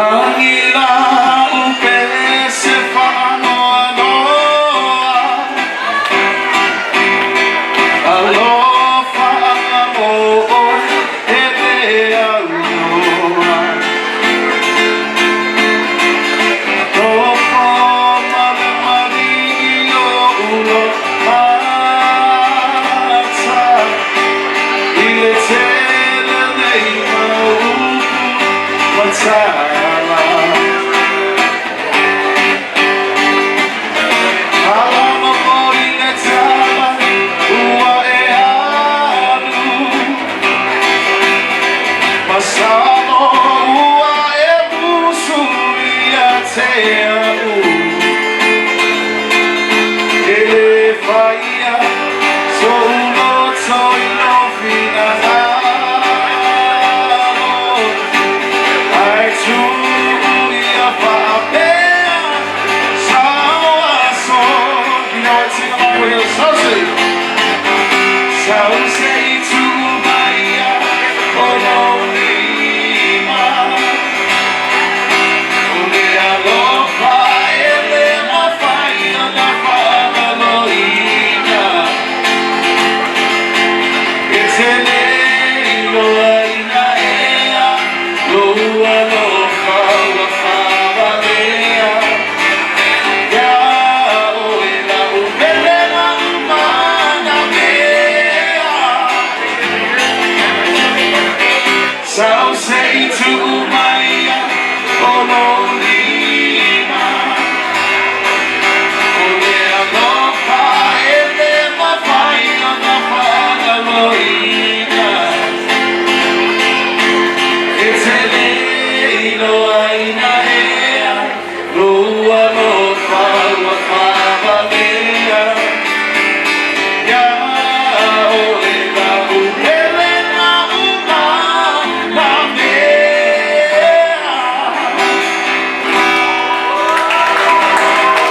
Angila upese fano anoa alofa amo ebe aloa tofo male mario ulo mata ile tele nei mauku matala alama mori netala ua e alu masamo ua e musu ia te au ele faia so uno toi no finala ai tu ia faapea saoa so you know it's in my will so say tu maia ono lima ole alofa ele mafaia na whanaloina e te nei loa ina ea loa loa